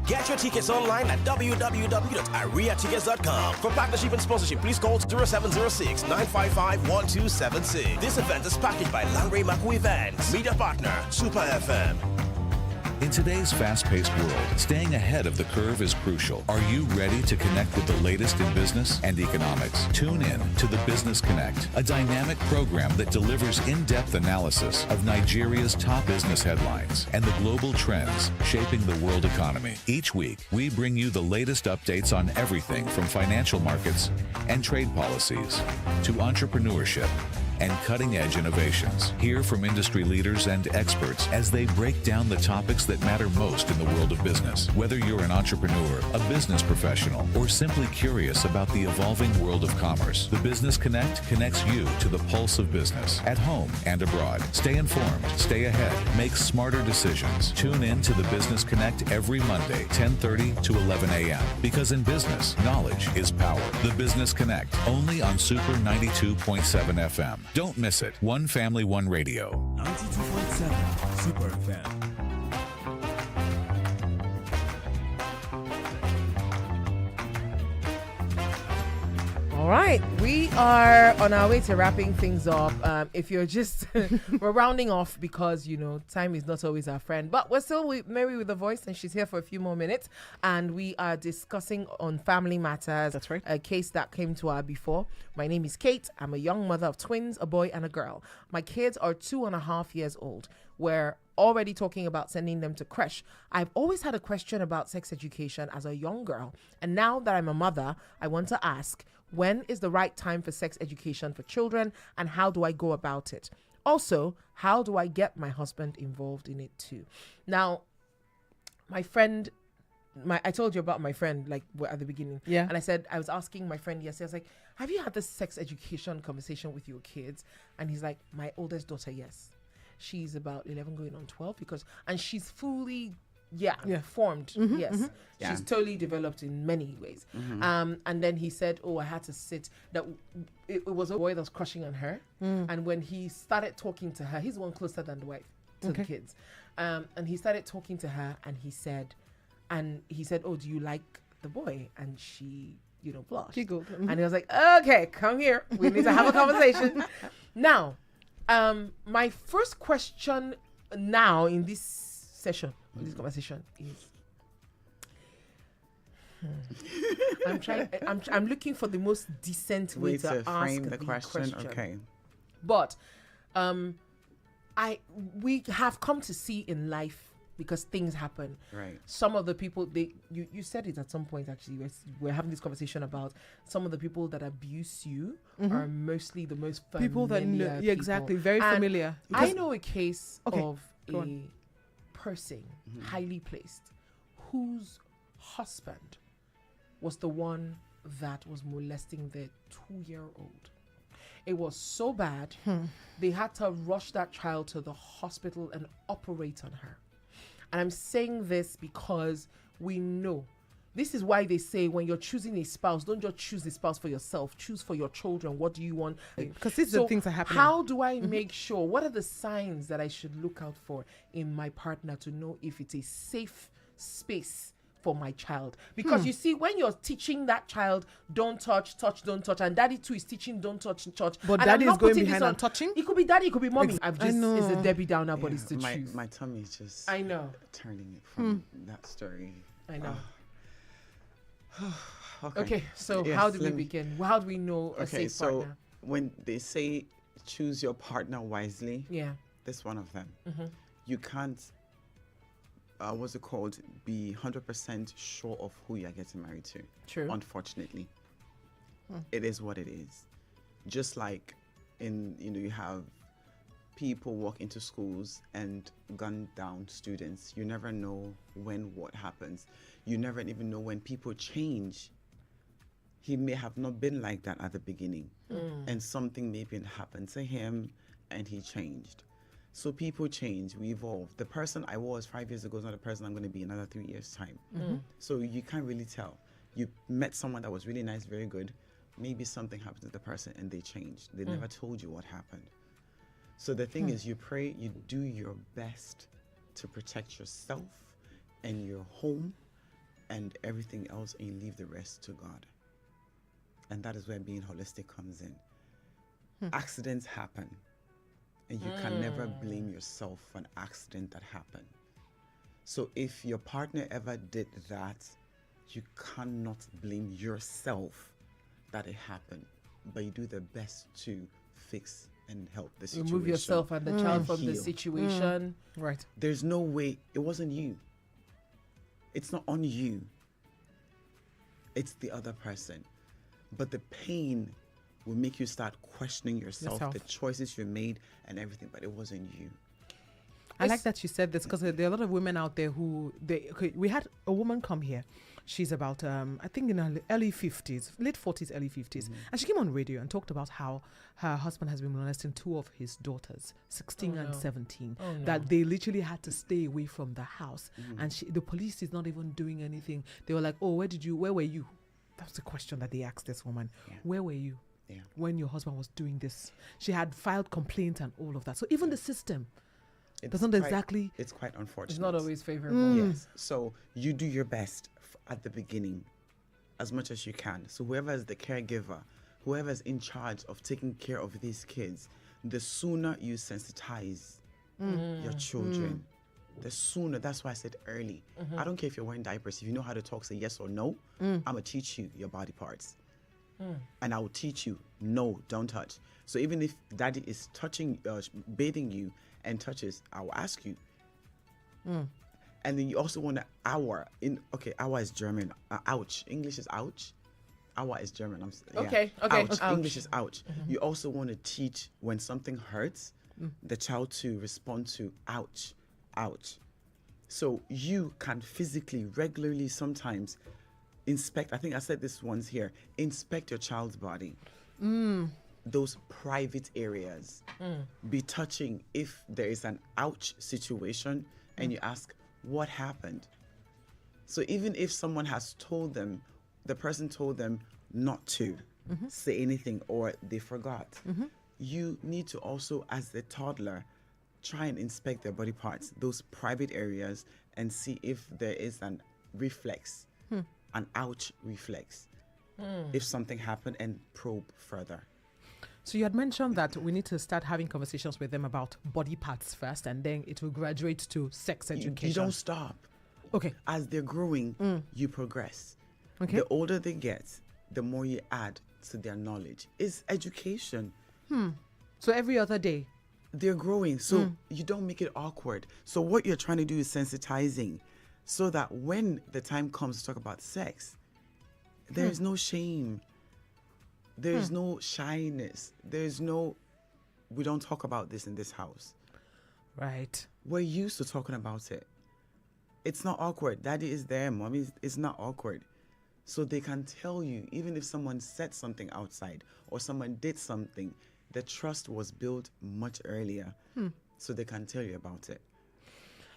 Get your tickets online at www.ariatickets.com. For partnership and sponsorship, please call 0706-955-1276. This event is packaged by Langray Maku Events. Media partner, Super FM. In today's fast-paced world, staying ahead of the curve is crucial. Are you ready to connect with the latest in business and economics? Tune in to the Business Connect, a dynamic program that delivers in-depth analysis of Nigeria's top business headlines and the global trends shaping the world economy. Each week, we bring you the latest updates on everything from financial markets and trade policies to entrepreneurship and cutting-edge innovations. Hear from industry leaders and experts as they break down the topics that matter most in the world of business. Whether you're an entrepreneur, a business professional, or simply curious about the evolving world of commerce, the Business Connect connects you to the pulse of business at home and abroad. Stay informed, stay ahead, make smarter decisions. Tune in to the Business Connect every Monday, 10:30 to 11 a.m. Because in business, knowledge is power. The Business Connect, only on Super 92.7 FM. Don't miss it. One family, one radio. 92.7 Super FM. All right, we are on our way to wrapping things up. If you're just, we're rounding off because, you know, time is not always our friend. But we're still with Mary with the voice, and she's here for a few more minutes. And we are discussing on family matters. That's right. A case that came to our before. My name is Kate. I'm a young mother of twins, a boy and a girl. My kids are 2.5 years old. We're already talking about sending them to creche. I've always had a question about sex education as a young girl. And now that I'm a mother, I want to ask, when is the right time for sex education for children, and how do I go about it? Also, how do I get my husband involved in it too? Now, my friend, I told you about my friend like at the beginning. Yeah. And I said, I was asking my friend yesterday, I was like, have you had this sex education conversation with your kids? And he's like, my oldest daughter, yes. She's about 11 going on 12 and she's fully formed. Yes. Yeah. She's totally developed in many ways. And then he said, I had to sit that it was a boy that was crushing on her. And when he started talking to her, he's the one closer than the wife to the kids. And he started talking to her and he said, do you like the boy? And she, blushed. Giggled. And he was like, okay, come here. We need to have a conversation. Now, my first question now in this session, this conversation is, I'm looking for the most decent way to ask frame the question. Okay. But we have come to see in life, because things happen. Right. Some of the people, you said it at some point actually, we're having this conversation about some of the people that abuse you are mostly the most familiar people that know, people. yeah, exactly, very And familiar. I know a case of go a on. person, highly placed, whose husband was the one that was molesting their 2-year-old. It was so bad, they had to rush that child to the hospital and operate on her. And I'm saying this because we know. This is why they say when you're choosing a spouse, don't just choose a spouse for yourself. Choose for your children. What do you want? Because these are the things that happen. How do I make sure? What are the signs that I should look out for in my partner to know if it's a safe space for my child? Because you see, when you're teaching that child, don't touch, don't touch, and daddy too is teaching, don't touch. But and daddy I'm is not going putting behind this on touching? It could be daddy, it could be mommy. I It's a know. Debbie Downer, but it's the my, truth. my tummy is just I know. turning it from that story. I know. Okay. Okay, so Yes, how do we let me- begin? How do we know a Okay, safe so partner? when they say choose your partner wisely, Yeah. this one of them. You can't, what's it called, be 100% sure of who you're getting married to. True. Unfortunately. It is what it is. Just like you have people walk into schools and gun down students. You never know when what happens. You never even know when people change. He may have not been like that at the beginning, and something maybe happened to him and he changed. So people change, we evolve. The person I was 5 years ago is not the person I'm going to be in another 3 years' time. So you can't really tell. You met someone that was really nice, very good. Maybe something happened to the person and they changed. They never told you what happened. So the thing is, you pray, you do your best to protect yourself and your home and everything else, and you leave the rest to God. And that is where being holistic comes in. Accidents happen, and you can never blame yourself for an accident that happened. So if your partner ever did that, you cannot blame yourself that it happened, but you do the best to fix and help the situation. Remove yourself and the child and from the heal. situation. Right. There's no way, it wasn't you. It's not on you. It's the other person. But the pain will make you start questioning yourself, the choices you made and everything, but it wasn't you. I like that you said this because there are a lot of women out there who we had a woman come here. She's about I think in her early 50s, late 40s, early 50s, and she came on radio and talked about how her husband has been molesting two of his daughters, 16 and 17. That they literally had to stay away from the house, and the police is not even doing anything. They were like, "Oh, where were you?" That was the question that they asked this woman. Yeah. Where were you when your husband was doing this? She had filed complaints and all of that. So even the system. It's quite unfortunate. It's not always favorable. Yes. So you do your best at the beginning as much as you can. So whoever is the caregiver, whoever is in charge of taking care of these kids, the sooner you sensitize your children, the sooner. That's why I said early. I don't care if you're wearing diapers. If you know how to talk, say yes or no. I'm going to teach you your body parts. And I will teach you, no, don't touch. So even if daddy is touching, bathing you and touches, I will ask you. And then you also want an hour. Hour is German. Ouch. English is ouch. Hour is German. Okay. Ouch. English is ouch. You also want to teach when something hurts, the child to respond to ouch, ouch. So you can physically, regularly, sometimes inspect. I think I said this once here. Inspect your child's body. Those private areas. Be touching if there is an ouch situation, and you ask, what happened? So even if someone has told them, the person told them not to say anything, or they forgot, you need to also, as the toddler, try and inspect their body parts, those private areas, and see if there is an reflex, an ouch reflex, if something happened, and probe further. So you had mentioned that we need to start having conversations with them about body parts first, and then it will graduate to sex education. You don't stop. Okay. As they're growing, you progress. Okay. The older they get, the more you add to their knowledge. It's education. So every other day. They're growing, so you don't make it awkward. So what you're trying to do is sensitizing, so that when the time comes to talk about sex, there is no shame. There's no shyness. There's no, we don't talk about this in this house. Right. We're used to talking about it. It's not awkward. Daddy is there, mommy. It's not awkward. So they can tell you, even if someone said something outside or someone did something, the trust was built much earlier. So they can tell you about it.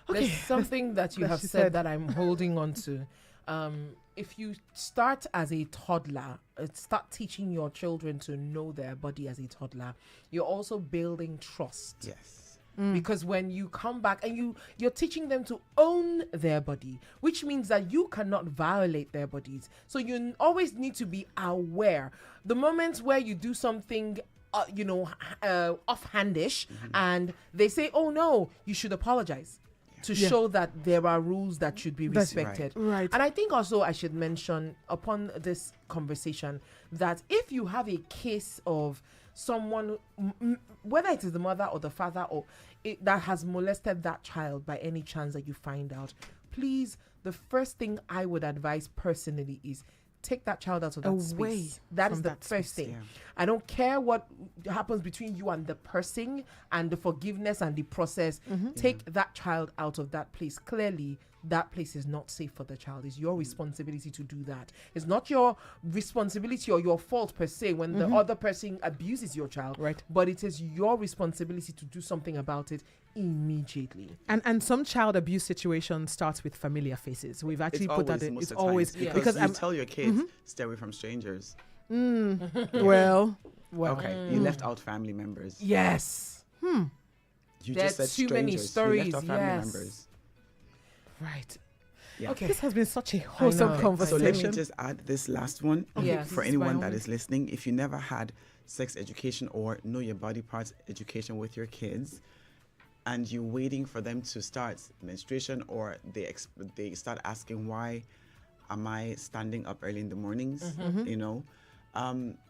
There's something that you have said that I'm holding on to. If you start as a toddler, start teaching your children to know their body as a toddler, you're also building trust. Yes. Because when you come back and you're teaching them to own their body, which means that you cannot violate their bodies. So you always need to be aware. The moments where you do something offhandish, and they say, oh no, you should apologize, to show that there are rules that should be respected. Right. And I think also I should mention upon this conversation that if you have a case of someone, whether it is the mother or the father that has molested that child by any chance that you find out, please, the first thing I would advise personally is take that child out of that space. That is the first thing. Yeah. I don't care what happens between you and the person and the forgiveness and the process. Take that child out of that place. Clearly, that place is not safe for the child. It's your responsibility to do that. It's not your responsibility or your fault per se when the other person abuses your child. Right. But it is your responsibility to do something about it immediately. And some child abuse situation starts with familiar faces. We've actually put that in. It's always because you tell your kids, stay away from strangers. Well. Okay, you left out family members. Yes. You just said too strangers. many stories. You left out family members. Right. Yeah. Okay. This has been such a wholesome know. So conversation. let me just add this last one. Yeah. For Please, anyone by all that is listening, if you never had sex education or know your body parts education with your kids, and you're waiting for them to start menstruation, or they start asking, why am I standing up early in the mornings? You know,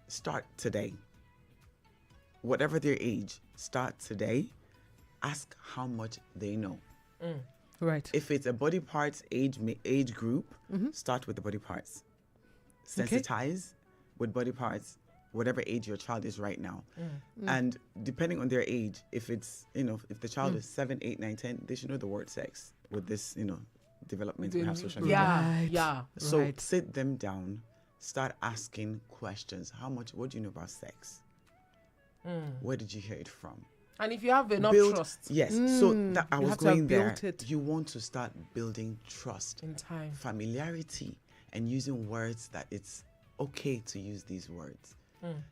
start today. Whatever their age, start today. Ask how much they know. Right. If it's a body parts age group, start with the body parts. Okay. Sensitize with body parts, whatever age your child is right now. And depending on their age, if it's, if the child is 7, 8, 9, 10, they should know the word sex with this, development we have social media. Yeah, Right. yeah. So Right. sit them down, start asking questions. What do you know about sex? Where did you hear it from? And if you have enough trust Yes. So that I You was have to have going there. built it. You want to start building trust, in time. familiarity, and using words that it's okay to use these words.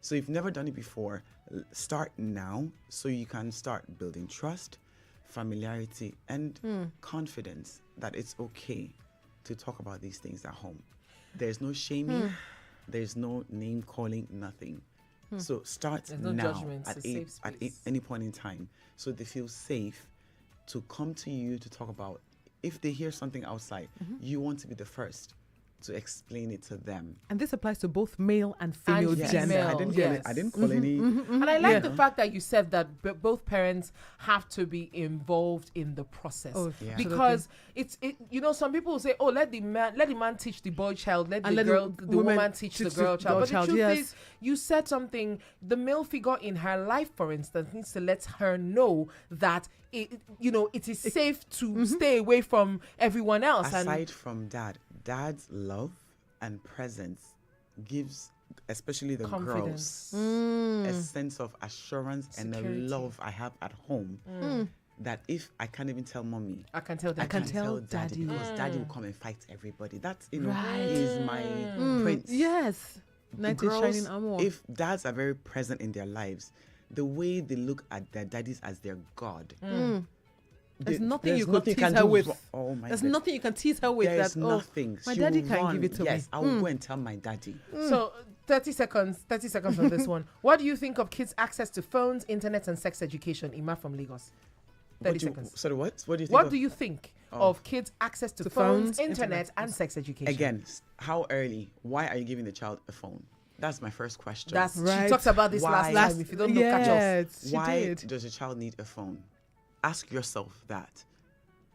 So if you've never done it before, start now so you can start building trust, familiarity, and confidence that it's okay to talk about these things at home. There's no shaming, there's no name calling, nothing. So start There's no now judgment, at, it's a safe space. any point in time, so they feel safe to come to you to talk about. If they hear something outside, you want to be the first to explain it to them. And this applies to both male and female Yes. gender. Female. I didn't Yes. I didn't call any. And I like Yeah. the fact that you said that both parents have to be involved in the process. Oh, Yeah. Because some people will say, oh, let the man teach the boy child, let And the let girl, the the woman woman teach the teach girl the child. girl But child, the truth yes. is, you said something, the male figure in her life, for instance, needs to let her know that it is safe to stay away from everyone else. Aside from dad's love and presence gives, especially the Confidence. girls, a sense of assurance Security. and a love I have at home. That if I can't even tell mommy, I can tell that. I can tell tell daddy, daddy. because daddy will come and fight everybody. That's Right. is my prince. Yes. The Knight in girls, shining armor. if dads are very present in their lives, the way they look at their daddies as their god. There's they- nothing there's you can nothing tease do her with. wrong. Oh my There's God. nothing you can tease her with. There's that, nothing. my She daddy will can run. give it to me. Yes, I will go and tell my daddy. So 30 seconds on this one. What do you think of kids' access to phones, internet, and sex education? Ima from Lagos. 30 seconds. Sorry, what? What do you think? What of- do you think Oh. of kids' access to To phones, phones, internet, internet. and sex education? Again, how early? Why are you giving the child a phone? That's my first question. She Right. talked about this Why? last time. If you don't know, catch up. Yes, she why did. does a child need a phone? Ask yourself that.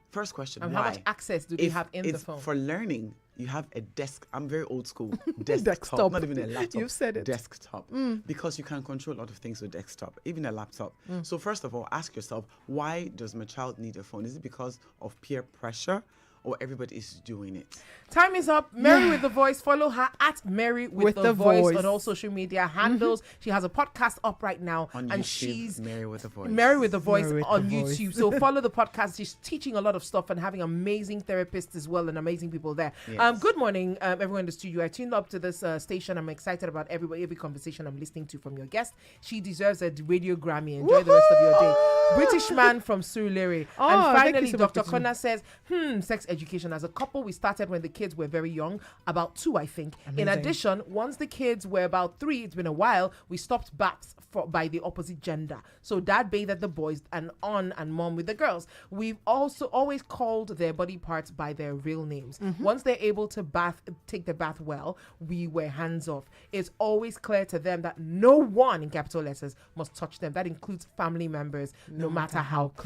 First question, And why? how much access do they have in the it's phone? For learning, you have a desk. I'm very old school. Desktop, Desktop. not even a laptop. You've said it. Desktop. Because you can control a lot of things with desktop, even a laptop. So first of all, ask yourself, why does my child need a phone? Is it because of peer pressure, or everybody is doing it? Time is up. Mary with the Voice. Follow her at Mary with the Voice on all social media handles. She has a podcast up right now, On and YouTube, she's Mary with a Voice. Mary with the Voice Mary with on the Voice. YouTube. So follow the podcast. She's teaching a lot of stuff and having amazing therapists as well and amazing people there. Yes. Good morning, everyone in the studio. I tuned up to this station. I'm excited about every conversation I'm listening to from your guest. She deserves a radio Grammy. Enjoy the rest of your day. British man from Surulere. Oh, And thank you finally, so much, Dr. British man. Kona says, sex education. As a couple, we started when the kids were very young, about 2, I think. In Amazing. addition, once the kids were about 3, it's been a while, we stopped baths by the opposite gender. So dad bathed the boys and mom with the girls. We've also always called their body parts by their real names. Once they're able to take the bath well, we were hands off. It's always clear to them that no one, in capital letters, must touch them. That includes family members, no matter how close.